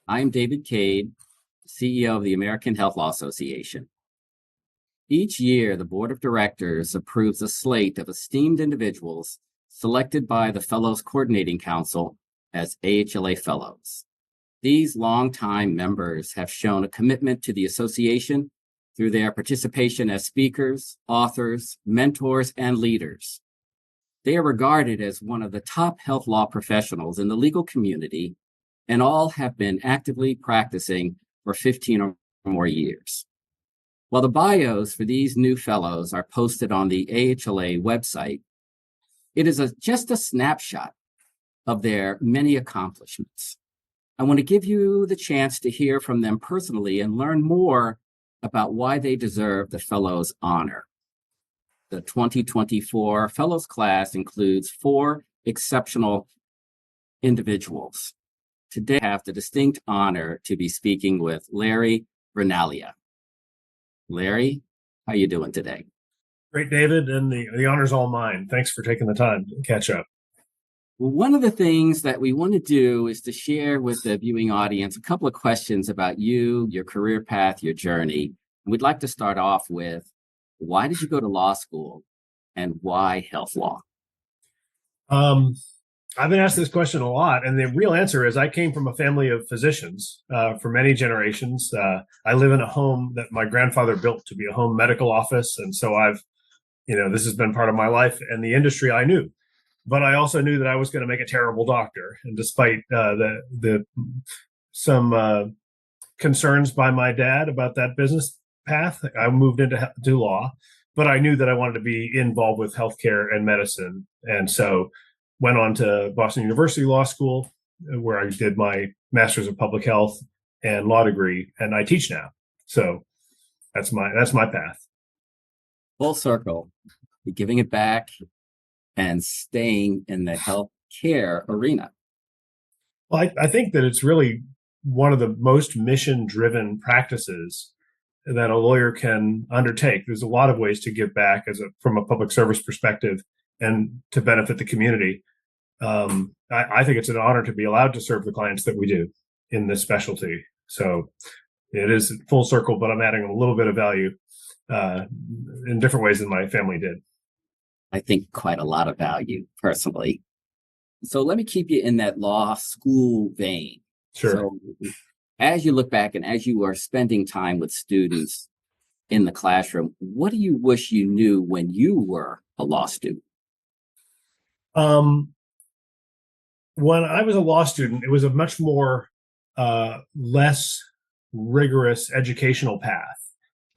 I'm David Cade, CEO of the American Health Law Association. Each year, the Board of Directors approves a slate of esteemed individuals selected by the Fellows Coordinating Council as AHLA Fellows. These longtime members have shown a commitment to the association through their participation as speakers, authors, mentors, and leaders. They are regarded as one of the top health law professionals in the legal community, and all have been actively practicing for 15 or more years. While the bios for these new fellows are posted on the AHLA website, it is just a snapshot of their many accomplishments. I want to give you the chance to hear from them personally and learn more about why they deserve the Fellows honor. The 2024 Fellows class includes 4 exceptional individuals. Today, I have the distinct honor to be speaking with Larry Vernaglia. Larry, how are you doing today? Great, David, and the honor's all mine. Thanks for taking the time to catch up. Well, one of the things that we want to do is to share with the viewing audience a couple of questions about you, your career path, your journey. We'd like to start off with, why did you go to law school and why health law? I've been asked this question a lot, and the real answer is I came from a family of physicians for many generations. I live in a home that my grandfather built to be a home medical office, and so this has been part of my life and the industry I knew. But I also knew that I was going to make a terrible doctor, and despite some concerns by my dad about that business path, I moved into law. But I knew that I wanted to be involved with healthcare and medicine, and so went on to Boston University Law School, where I did my Master's of Public Health and law degree, and I teach now. So that's my path. Full circle, you're giving it back and staying in the healthcare arena. Well, I think that it's really one of the most mission-driven practices that a lawyer can undertake. There's a lot of ways to give back from a public service perspective and to benefit the community. I think it's an honor to be allowed to serve the clients that we do in this specialty. So it is full circle, but I'm adding a little bit of value in different ways than my family did. I think quite a lot of value personally. So let me keep you in that law school vein. Sure. So as you look back and as you are spending time with students in the classroom, what do you wish you knew when you were a law student? When I was a law student, it was a much more less rigorous educational path.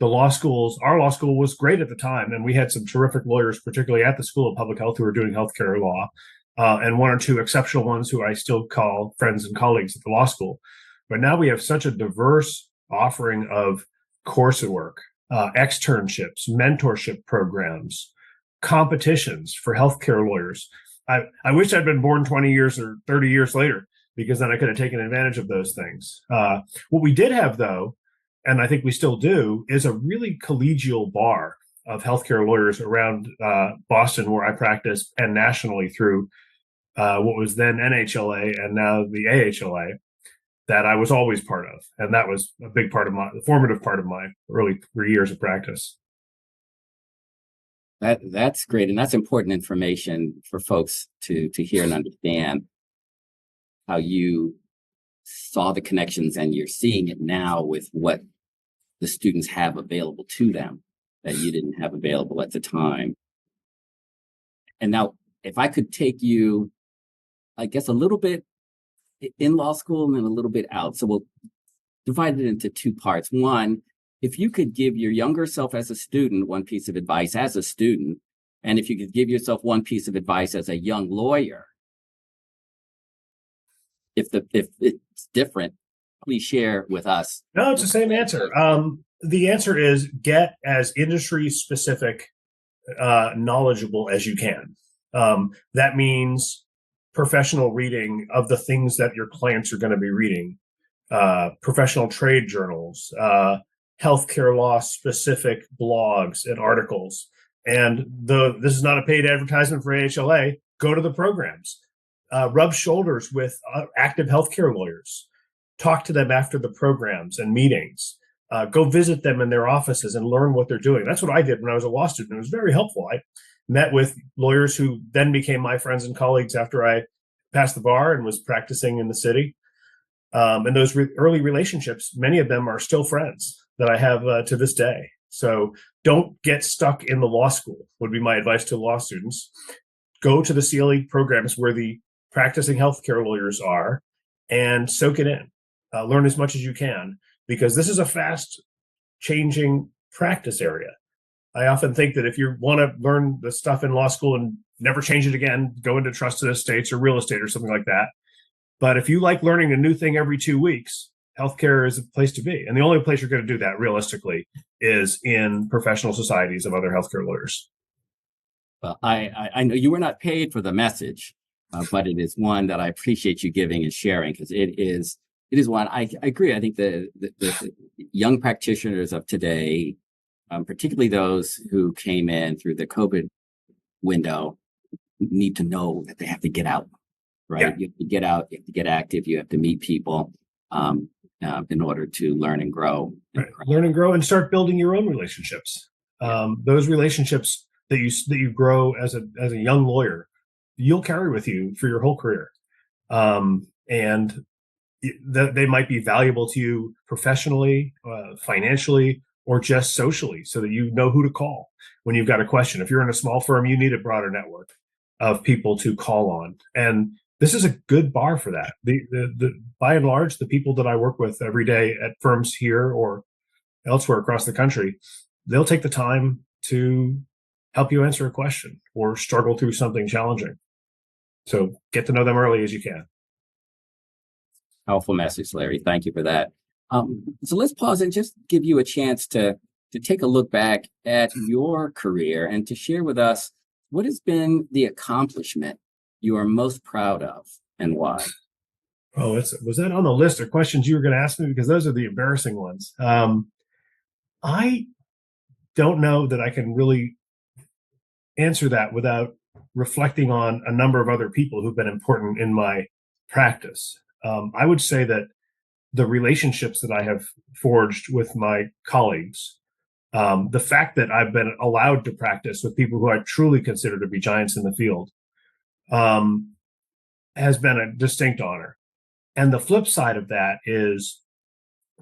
Our law school was great at the time, and we had some terrific lawyers, particularly at the School of Public Health, who were doing healthcare law, and 1 or 2 exceptional ones who I still call friends and colleagues at the law school. But now we have such a diverse offering of coursework, externships, mentorship programs, competitions for healthcare lawyers. I wish I'd been born 20 years or 30 years later, because then I could have taken advantage of those things. What we did have, though, and I think we still do, is a really collegial bar of healthcare lawyers around Boston, where I practice, and nationally through what was then NHLA and now the AHLA, that I was always part of. And that was a big part of the formative part of my early 3 years of practice. That's great. And that's important information for folks to hear and understand how you saw the connections, and you're seeing it now with what the students have available to them that you didn't have available at the time. And now, if I could take you, I guess, a little bit in law school and then a little bit out. So we'll divide it into 2 parts. One, if you could give your younger self as a student one piece of advice as a student, and if you could give yourself one piece of advice as a young lawyer, if it's different, please share with us. No, it's the same answer. The answer is get as industry specific, knowledgeable as you can. That means professional reading of the things that your clients are going to be reading, professional trade journals, healthcare law specific blogs and articles. And this is not a paid advertisement for AHLA. Go to the programs, rub shoulders with active healthcare lawyers, talk to them after the programs and meetings. Go visit them in their offices and learn what they're doing. That's what I did when I was a law student. It was very helpful. I met with lawyers who then became my friends and colleagues after I passed the bar and was practicing in the city. And those early relationships, many of them are still friends that I have to this day. So don't get stuck in the law school, would be my advice to law students. Go to the CLE programs where the practicing healthcare lawyers are and soak it in. Learn as much as you can, because this is a fast changing practice area. I often think that if you want to learn the stuff in law school and never change it again, go into trusted estates or real estate or something like that. But if you like learning a new thing every 2 weeks, healthcare is a place to be. And the only place you're going to do that realistically is in professional societies of other healthcare lawyers. Well, I know you were not paid for the message, but it is one that I appreciate you giving and sharing, because it is one I agree. I think the young practitioners of today, particularly those who came in through the COVID window, need to know that they have to get out, right? Yeah. You have to get out, you have to get active, you have to meet people in order to learn and grow. Right. Learn and grow and start building your own relationships. Those relationships that you grow as a young lawyer, you'll carry with you for your whole career. And they might be valuable to you professionally, financially, or just socially, so that you know who to call when you've got a question. If you're in a small firm, you need a broader network of people to call on. And this is a good bar for that. The by and large, the people that I work with every day at firms here or elsewhere across the country, they'll take the time to help you answer a question or struggle through something challenging. So get to know them early as you can. Powerful message, Larry. Thank you for that. So let's pause and just give you a chance to take a look back at your career and to share with us what has been the accomplishment you are most proud of and why. Oh, was that on the list of questions you were going to ask me? Because those are the embarrassing ones. I don't know that I can really answer that without reflecting on a number of other people who've been important in my practice. I would say that the relationships that I have forged with my colleagues, the fact that I've been allowed to practice with people who I truly consider to be giants in the field, has been a distinct honor. And the flip side of that is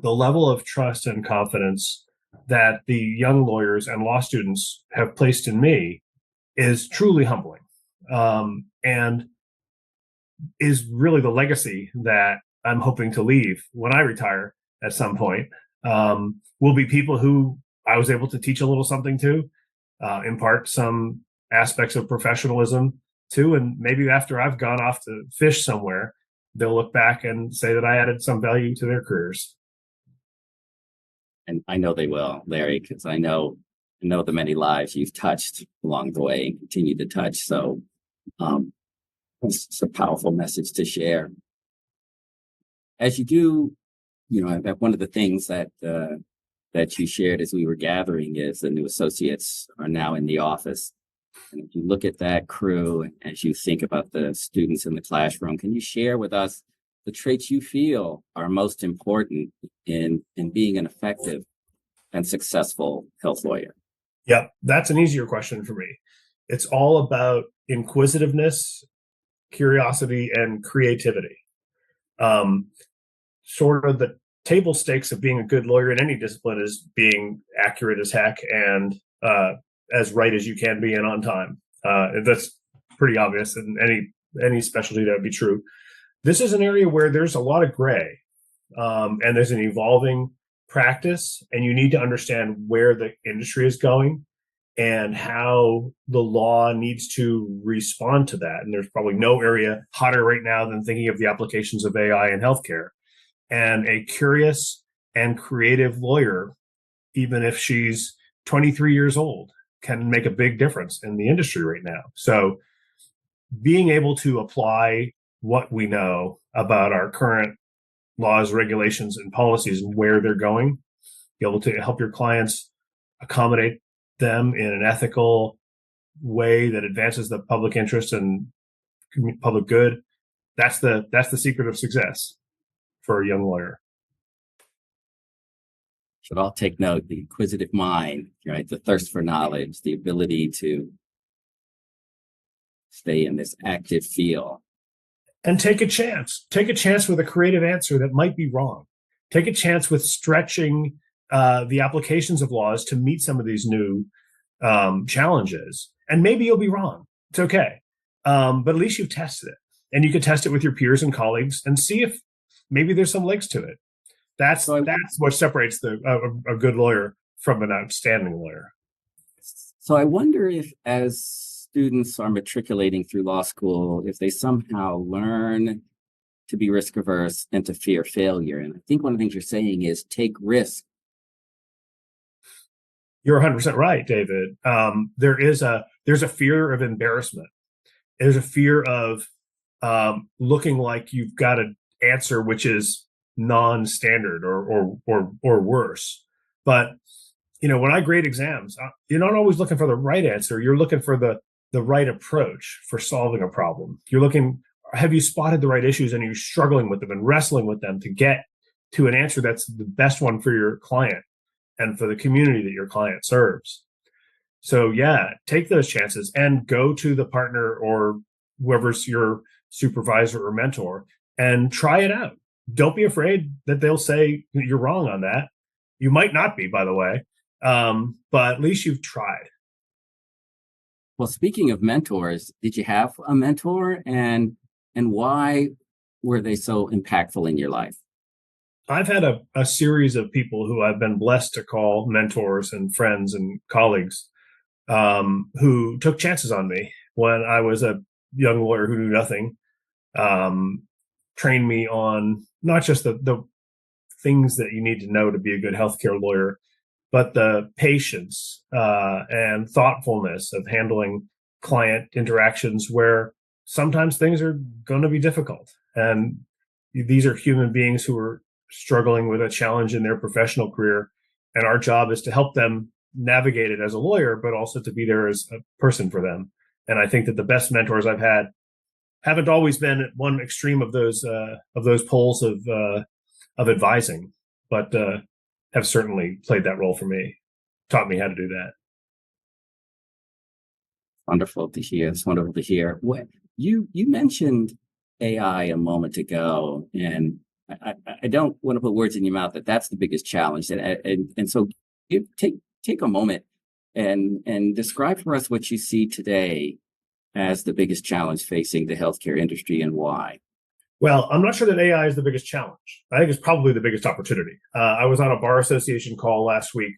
the level of trust and confidence that the young lawyers and law students have placed in me is truly humbling, and is really the legacy that I'm hoping to leave when I retire at some point. Will be people who I was able to teach a little something to, impart some aspects of professionalism to, and maybe after I've gone off to fish somewhere, they'll look back and say that I added some value to their careers. And I know they will, Larry, because I know the many lives you've touched along the way and continue to touch. So it's a powerful message to share. As you do, one of the things that you shared as we were gathering is the new associates are now in the office. And if you look at that crew, as you think about the students in the classroom, can you share with us the traits you feel are most important in being an effective and successful health lawyer? Yep, that's an easier question for me. It's all about inquisitiveness, curiosity, and creativity. Sort of the table stakes of being a good lawyer in any discipline is being accurate as heck and as right as you can be and on time. That's pretty obvious, and any specialty that would be true. This is an area where there's a lot of gray, and there's an evolving practice, and you need to understand where the industry is going and how the law needs to respond to that. And there's probably no area hotter right now than thinking of the applications of AI in healthcare. And a curious and creative lawyer, even if she's 23 years old, can make a big difference in the industry right now. So being able to apply what we know about our current laws, regulations, and policies and where they're going, be able to help your clients accommodate them in an ethical way that advances the public interest and public good. That's the secret of success for a young lawyer. Should all take note, the inquisitive mind, right? The thirst for knowledge, the ability to stay in this active field. And take a chance. Take a chance with a creative answer that might be wrong. Take a chance with stretching the applications of laws to meet some of these new challenges. And maybe you'll be wrong. It's okay. But at least you've tested it. And you can test it with your peers and colleagues and see if maybe there's some legs to it. That's what separates a good lawyer from an outstanding lawyer. So I wonder if, as students are matriculating through law school, if they somehow learn to be risk averse and to fear failure. And I think one of the things you're saying is take risk. You're 100% right, David. There's a fear of embarrassment. There's a fear of looking like you've got an answer which is non-standard or worse. But when I grade exams, you're not always looking for the right answer. You're looking for the right approach for solving a problem. You're looking, have you spotted the right issues, and you're struggling with them and wrestling with them to get to an answer that's the best one for your client and for the community that your client serves. So yeah, take those chances and go to the partner or whoever's your supervisor or mentor and try it out. Don't be afraid that they'll say you're wrong on that. You might not be, by the way, but at least you've tried. Well, speaking of mentors, did you have a mentor, and why were they so impactful in your life? I've had a series of people who I've been blessed to call mentors and friends and colleagues who took chances on me when I was a young lawyer who knew nothing, trained me on not just the things that you need to know to be a good healthcare lawyer, but the patience and thoughtfulness of handling client interactions where sometimes things are going to be difficult. And these are human beings who are struggling with a challenge in their professional career. And our job is to help them navigate it as a lawyer, but also to be there as a person for them. And I think that the best mentors I've had haven't always been at one extreme of those poles of advising, but have certainly played that role for me, taught me how to do that. Wonderful to hear. It's wonderful to hear. What you mentioned AI a moment ago, and I don't want to put words in your mouth that's the biggest challenge. And so take a moment and describe for us what you see today as the biggest challenge facing the healthcare industry and why. Well, I'm not sure that AI is the biggest challenge. I think it's probably the biggest opportunity. I was on a bar association call last week,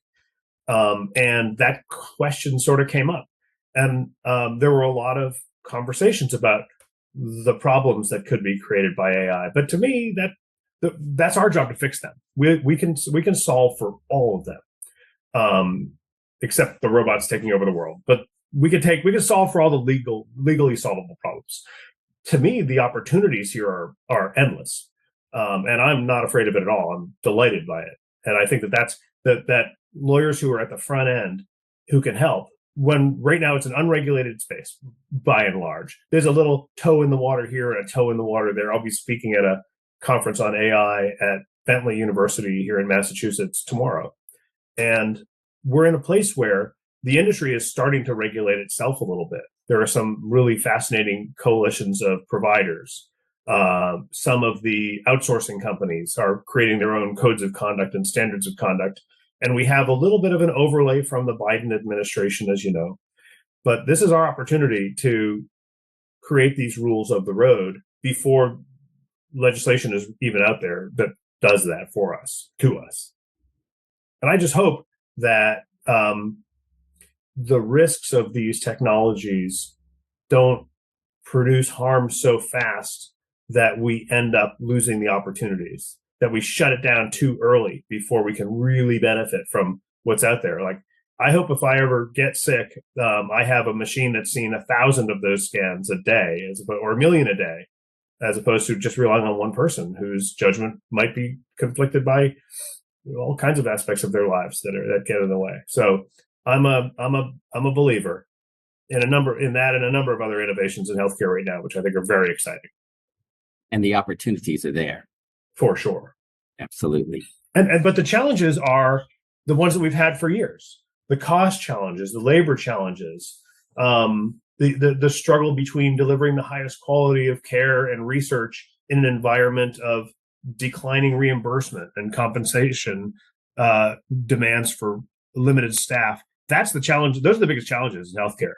and that question sort of came up. And there were a lot of conversations about the problems that could be created by AI. But to me, that's our job to fix them. We can solve for all of them, except the robots taking over the world. But we can solve for all the legally solvable problems. To me, the opportunities here are endless, and I'm not afraid of it at all. I'm delighted by it, and I think that lawyers who are at the front end who can help. When right now it's an unregulated space, by and large, there's a little toe in the water here and a toe in the water there. I'll be speaking at a conference on AI at Bentley University here in Massachusetts tomorrow, and we're in a place where the industry is starting to regulate itself a little bit. There are some really fascinating coalitions of providers. Some of the outsourcing companies are creating their own codes of conduct and standards of conduct. And we have a little bit of an overlay from the Biden administration, as you know. But this is our opportunity to create these rules of the road before legislation is even out there that does that for us, to us. And I just hope that the risks of these technologies don't produce harm so fast that we end up losing the opportunities, that we shut it down too early before we can really benefit from what's out there. Like, I hope if I ever get sick, I have a machine that's seen 1,000 of those scans a day, or 1,000,000 a day, as opposed to just relying on one person whose judgment might be conflicted by all kinds of aspects of their lives that get in the way. So I'm a believer in a number of other innovations in healthcare right now, which I think are very exciting. And the opportunities are there. for sure. Absolutely. But the challenges are the ones that we've had for years: the cost challenges, the labor challenges, the struggle between delivering the highest quality of care and research in an environment of declining reimbursement and compensation demands for limited staff. That's the challenge. Those are the biggest challenges in healthcare.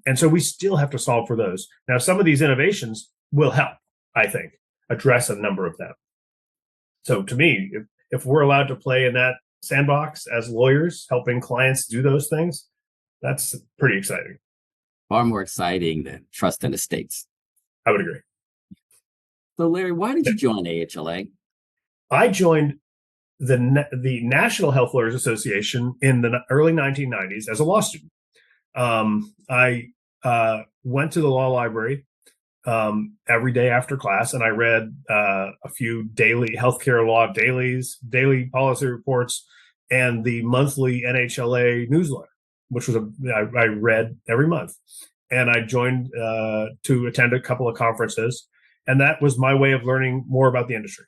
And so we still have to solve for those. Now, some of these innovations will help, I think, address a number of them. So to me, if we're allowed to play in that sandbox as lawyers, helping clients do those things, that's pretty exciting. Far more exciting than trust in estates. I would agree. So Larry, why did you join AHLA? I joined the National Health Lawyers Association in the early 1990s as a law student. I went to the law library every day after class, and I read a few daily healthcare law dailies, daily policy reports, and the monthly NHLA newsletter, which was I read every month. And I joined to attend a couple of conferences, and that was my way of learning more about the industry.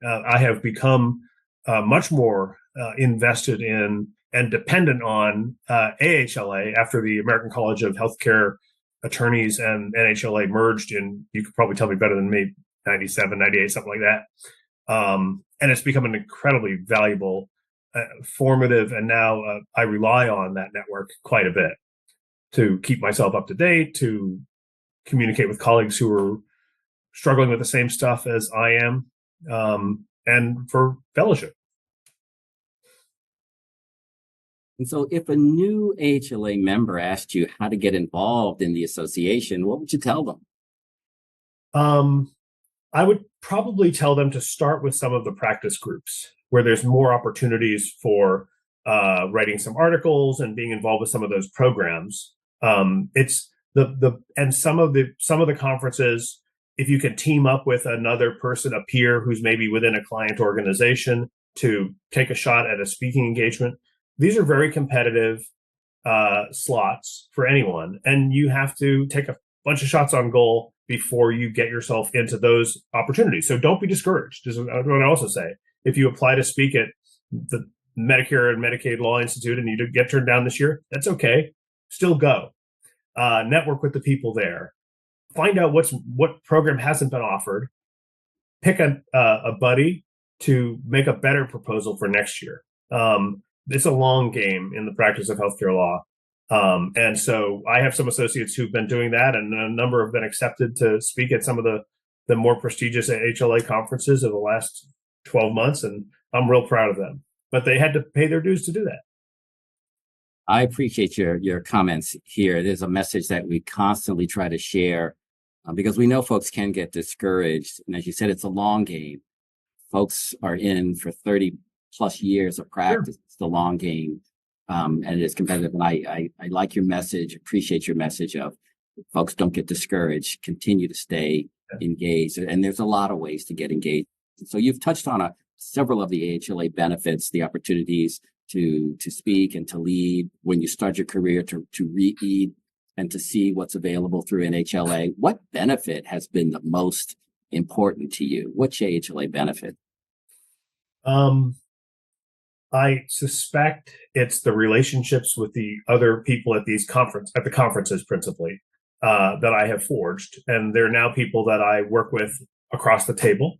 I have become much more invested in and dependent on AHLA after the American College of Healthcare Attorneys and NHLA merged in, you could probably tell me better than me, 97, 98, something like that. And it's become an incredibly valuable, formative, and now I rely on that network quite a bit to keep myself up to date, to communicate with colleagues who are struggling with the same stuff as I am, and for fellowship. And so if a new AHLA member asked you how to get involved in the association, what would you tell them? I would probably tell them to start with some of the practice groups where there's more opportunities for writing some articles and being involved with some of those programs. It's and some of the conferences, if you can team up with another person, a peer who's maybe within a client organization, to take a shot at a speaking engagement. These are very competitive slots for anyone, and you have to take a bunch of shots on goal before you get yourself into those opportunities. So don't be discouraged, is what I also say. If you apply to speak at the Medicare and Medicaid Law Institute and you get turned down this year, that's okay. Still go. Network with the people there. Find out what program hasn't been offered. Pick a buddy to make a better proposal for next year. It's a long game in the practice of healthcare law. And so I have some associates who've been doing that, and a number have been accepted to speak at some of the more prestigious AHLA conferences of the last 12 months, and I'm real proud of them. But they had to pay their dues to do that. I appreciate your comments here. There's a message that we constantly try to share because we know folks can get discouraged. And as you said, it's a long game. Folks are in for 30 plus years of practice. Sure. It's the long game, and it is competitive. And I like your message, appreciate your message of folks don't get discouraged, continue to stay engaged. And there's a lot of ways to get engaged. So you've touched on several of the AHLA benefits, the opportunities to speak and to lead when you start your career, to read and to see what's available through NHLA. What benefit has been the most important to you? Which AHLA benefit? I suspect it's the relationships with the other people at the conferences principally, that I have forged. And they're now people that I work with across the table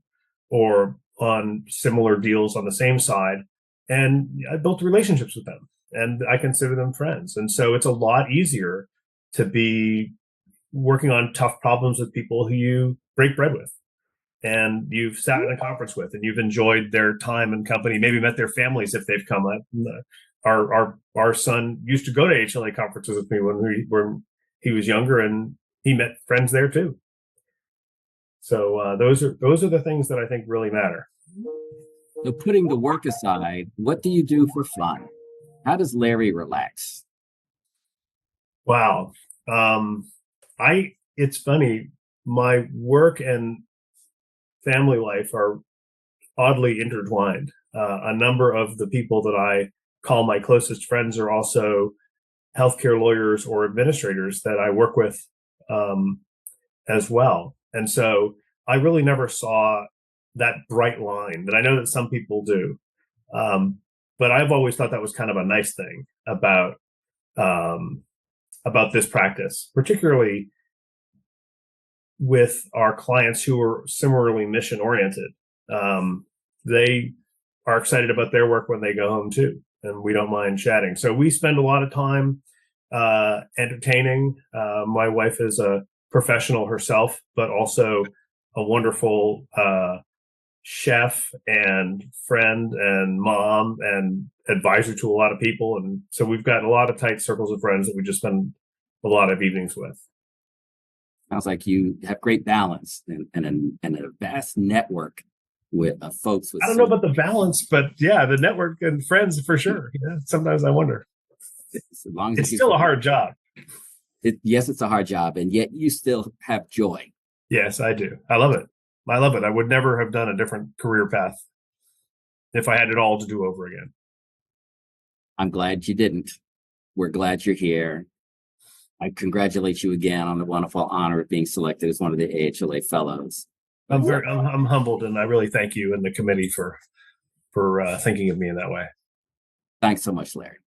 or on similar deals on the same side. And I built relationships with them, and I consider them friends. And so it's a lot easier to be working on tough problems with people who you break bread with, and you've sat in a conference with, and you've enjoyed their time and company, maybe met their families if they've come. Our son used to go to AHLA conferences with me when he was younger, and he met friends there too. So those are the things that I think really matter. So putting the work aside, what do you do for fun? How does Larry relax? Wow. It's funny. My work and family life are oddly intertwined. A number of the people that I call my closest friends are also healthcare lawyers or administrators that I work with as well. And so I really never saw that bright line that I know that some people do. But I've always thought that was kind of a nice thing about this practice, particularly with our clients who are similarly mission oriented. They are excited about their work when they go home too, and we don't mind chatting. So we spend a lot of time entertaining. My wife is a professional herself, but also a wonderful chef and friend and mom and advisor to a lot of people. And so we've got a lot of tight circles of friends that we just spend a lot of evenings with. Sounds like you have great balance and a vast network with folks. I don't know about the balance, but yeah, the network and friends for sure. Yeah, sometimes I wonder. As long as it's still a hard job. Yes, it's a hard job, and yet you still have joy. Yes, I do. I love it. I would never have done a different career path if I had it all to do over again. I'm glad you didn't. We're glad you're here. I congratulate you again on the wonderful honor of being selected as one of the AHLA Fellows. I'm humbled, and I really thank you and the committee for thinking of me in that way. Thanks so much, Larry.